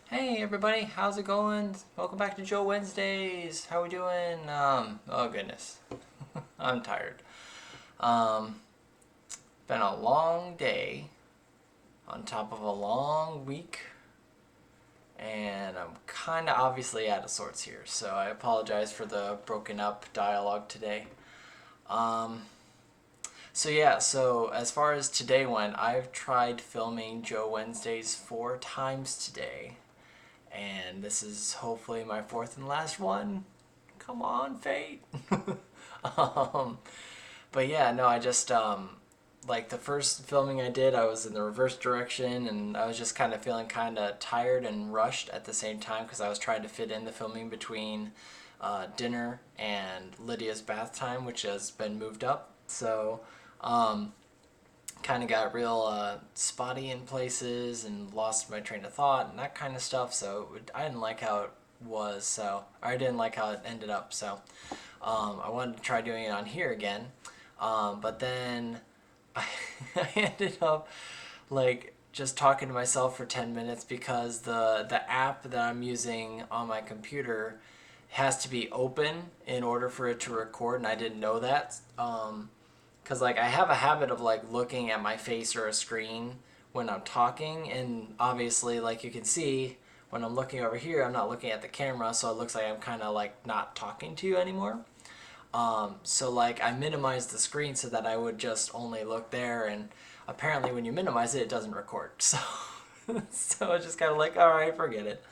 Hey everybody, how's it going? Welcome back to Joe Wednesdays. How we doing? Oh goodness, I'm tired. Um, Been a long day on top of a long week, and I'm kind of obviously out of sorts here. So I apologize for the broken up dialogue today. Um, so as far as today went, I've tried filming Joe Wednesdays 4 times today, and this is hopefully my fourth and last one. Come on, fate. um, but yeah, no, I just like the first filming I did, I was in the reverse direction, and I was just kind of feeling kind of tired and rushed at the same time because I was trying to fit in the filming between dinner and Lydia's bath time, which has been moved up. So um, kind of got real spotty in places and lost my train of thought and that kind of stuff. So I didn't like how it was. So I didn't like how it ended up. So I wanted to try doing it on here again, but then I, I ended up like just talking to myself for 10 minutes because the app that I'm using on my computer has to be open in order for it to record, and I didn't know that. Because like I have a habit of like looking at my face or a screen when I'm talking, and obviously like you can see when I'm looking over here, I'm not looking at the camera, so it looks like I'm kind of like not talking to you anymore. So like I minimized the screen so that I would just only look there, and apparently when you minimize it, it doesn't record. So so it's just kind of like, all right, forget it.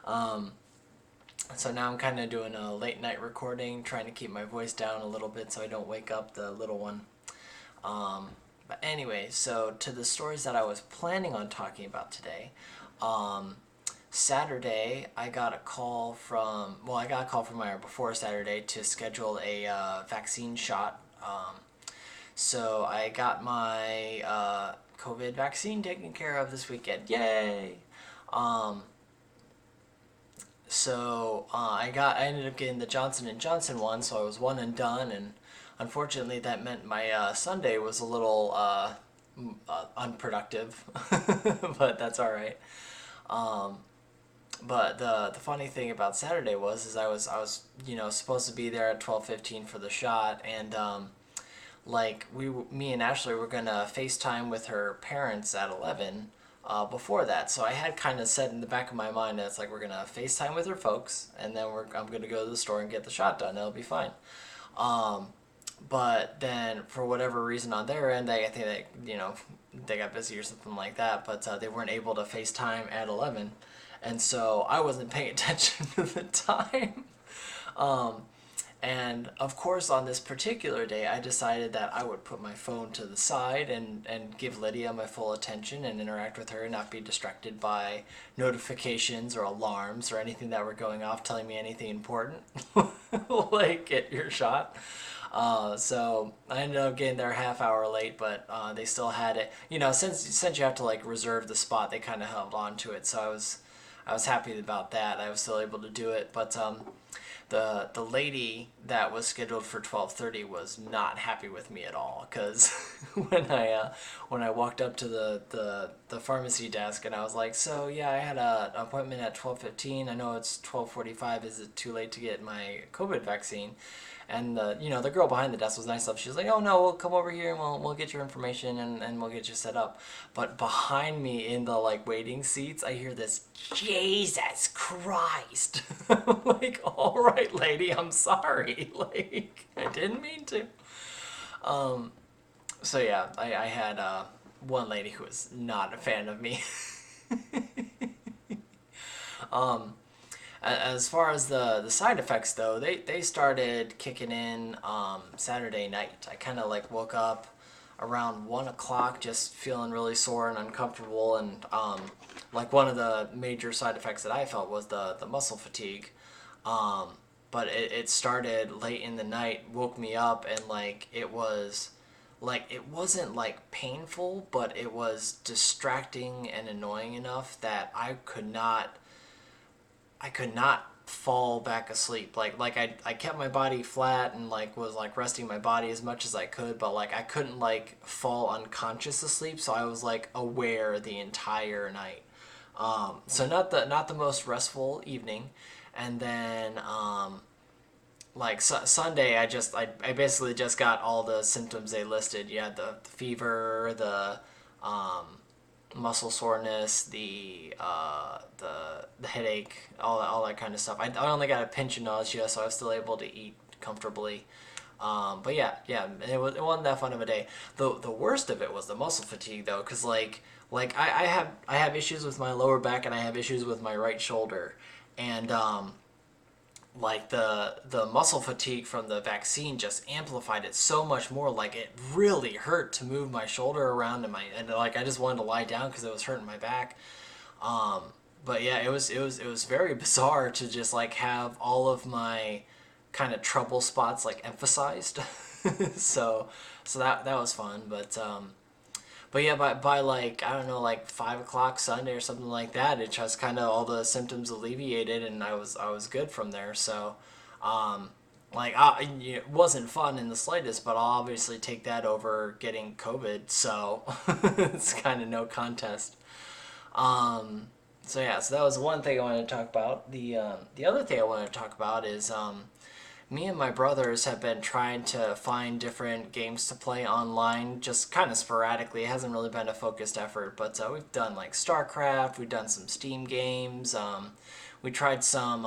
Um, so now I'm kind of doing a late night recording, trying to keep my voice down a little bit so I don't wake up the little one. Um, but anyway, so to the stories that I was planning on talking about today. Um, Saturday, I got a call from my before Saturday to schedule a vaccine shot. So I got my COVID vaccine taken care of this weekend. Yay! Um, I ended up getting the Johnson & Johnson one, so I was one and done, and unfortunately that meant my Sunday was a little unproductive, but that's all right. Um, but the funny thing about Saturday is I was supposed to be there at 12:15 for the shot, and like me and Ashley were gonna FaceTime with her parents at 11 before that. So I had kind of said in the back of my mind that it's like we're gonna FaceTime with her folks, and then I'm gonna go to the store and get the shot done. It'll be fine. Um, but then for whatever reason on their end, I think they got busy or something like that. But they weren't able to FaceTime at 11, and so I wasn't paying attention to the time. Um, and of course, on this particular day, I decided that I would put my phone to the side and give Lydia my full attention and interact with her and not be distracted by notifications or alarms or anything that were going off telling me anything important, like get your shot. So I ended up getting there a half hour late, but they still had it. Since you have to like reserve the spot, they kind of held on to it. So I was happy about that. I was still able to do it, but the lady that was scheduled for 12:30 was not happy with me at all because when I walked up to the pharmacy desk and I was like, so yeah, I had an appointment at 12:15. I know it's 12:45. Is it too late to get my COVID vaccine? And the girl behind the desk was nice enough. She was like, "Oh no, we'll come over here and we'll get your information and we'll get you set up." But behind me in the like waiting seats, I hear this, "Jesus Christ!" Like, all right, lady, I'm sorry. Like, I didn't mean to. Um, so yeah, I had one lady who was not a fan of me. um, as far as the side effects though, they started kicking in Saturday night. I kind of like woke up around 1 o'clock just feeling really sore and uncomfortable, and like one of the major side effects that I felt was the muscle fatigue. um, but it started late in the night, woke me up, and it wasn't like painful, but it was distracting and annoying enough that I could not fall back asleep. I kept my body flat and like was like resting my body as much as I could, but like I couldn't like fall unconscious asleep, so I was like aware the entire night. So not the most restful evening, and then like Sunday, I basically just got all the symptoms they listed. You had the fever, the um, muscle soreness, the headache, all that kind of stuff. I only got a pinch of nausea, so I was still able to eat comfortably. But yeah, it wasn't that fun of a day. The worst of it was the muscle fatigue though, because I have issues with my lower back and I have issues with my right shoulder, and like the muscle fatigue from the vaccine just amplified it so much more. Like it really hurt to move my shoulder around and like I just wanted to lie down because it was hurting my back. Um, but yeah, it was very bizarre to just like have all of my kind of trouble spots like emphasized. so so that was fun, but yeah, by like I don't know, like 5 o'clock Sunday or something like that, it just kind of all the symptoms alleviated, and I was good from there. So, um, it wasn't fun in the slightest, but I'll obviously take that over getting COVID. So it's kind of no contest. Um, so yeah, so that was one thing I wanted to talk about. The other thing I wanted to talk about is me and my brothers have been trying to find different games to play online just kind of sporadically. It hasn't really been a focused effort, but we've done like StarCraft, we've done some Steam games, we tried some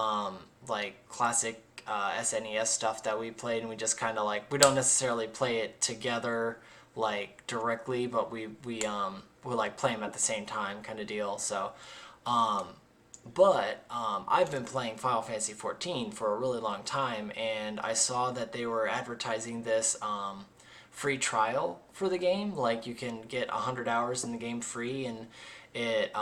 like classic SNES stuff that we played, and we just kind of like, we don't necessarily play it together like directly, but we like play them at the same time kind of deal. So um, I've been playing Final Fantasy 14 for a really long time, and I saw that they were advertising this free trial for the game. Like you can get 100 hours in the game free, and it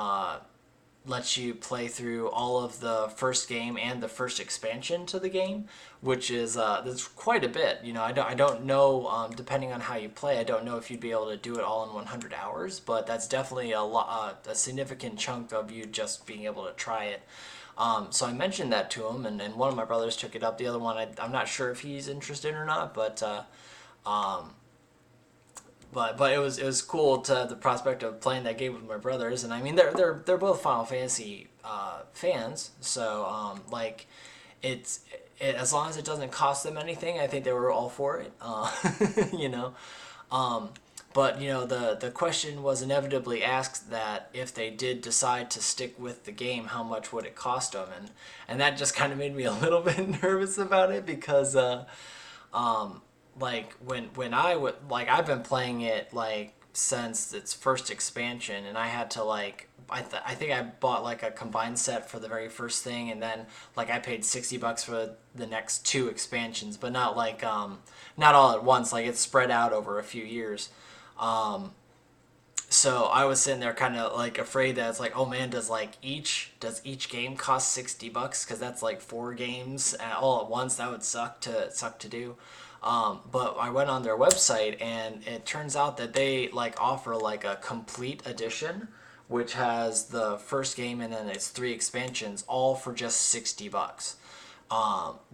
lets you play through all of the first game and the first expansion to the game, which is that's quite a bit. I don't know. Depending on how you play, I don't know if you'd be able to do it all in 100 hours, but that's definitely a significant chunk of you just being able to try it. So I mentioned that to him, and one of my brothers took it up. The other one, I'm not sure if he's interested or not, um, but it was cool to the prospect of playing that game with my brothers, and I mean they're both Final Fantasy fans, so like as long as it doesn't cost them anything, I think they were all for it. You know, um, but the question was inevitably asked that if they did decide to stick with the game, how much would it cost them, and that just kind of made me a little bit nervous about it because like when I would like I've been playing it like since its first expansion, and I had to like I think I bought like a combined set for the very first thing, and then like I paid $60 for the next two expansions, but not like not all at once, like it's spread out over a few years. um so I was sitting there kind of like afraid that it's like, oh man, does each game cost $60? Because that's like four games all at once. That would suck to do. But I went on their website, and it turns out that they like offer like a complete edition, which has the first game and then its three expansions, all for just $60.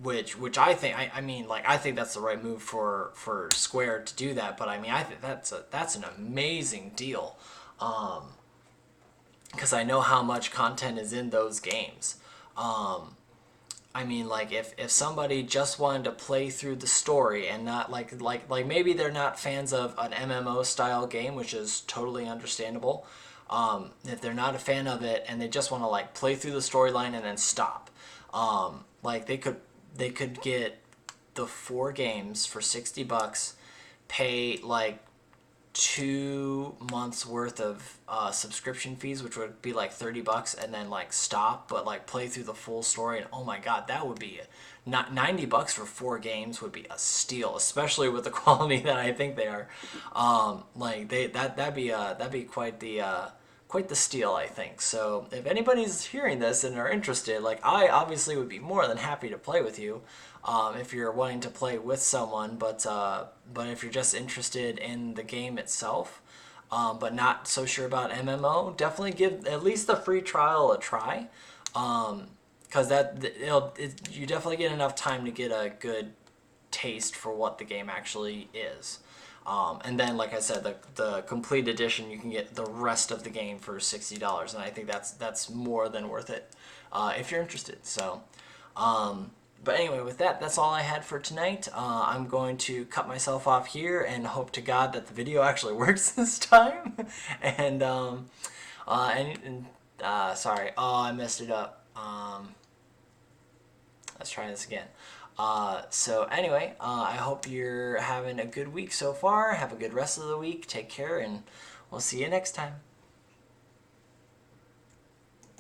Which I mean like I think that's the right move for Square to do that. But I mean I think that's an amazing deal, because I know how much content is in those games. Um, I mean, like if somebody just wanted to play through the story and not like maybe they're not fans of an MMO style game, which is totally understandable. If they're not a fan of it and they just want to like play through the storyline and then stop, like they could get the four games for $60, pay like 2 months worth of subscription fees, which would be like $30, and then like stop, but like play through the full story. And oh my god, that would be not $90 for four games would be a steal, especially with the quality that I think they are. Like that'd be quite the steal, I think. So if anybody's hearing this and are interested, like I obviously would be more than happy to play with you, if you're wanting to play with someone. But if you're just interested in the game itself, but not so sure about MMO, definitely give at least the free trial a try. Because you definitely get enough time to get a good taste for what the game actually is. And then, like I said, the complete edition, you can get the rest of the game for $60, and I think that's more than worth it if you're interested. So, but anyway, with that, that's all I had for tonight. I'm going to cut myself off here and hope to God that the video actually works this time. And sorry, oh, I messed it up. Let's try this again. So anyway, I hope you're having a good week so far. Have a good rest of the week. Take care, and we'll see you next time.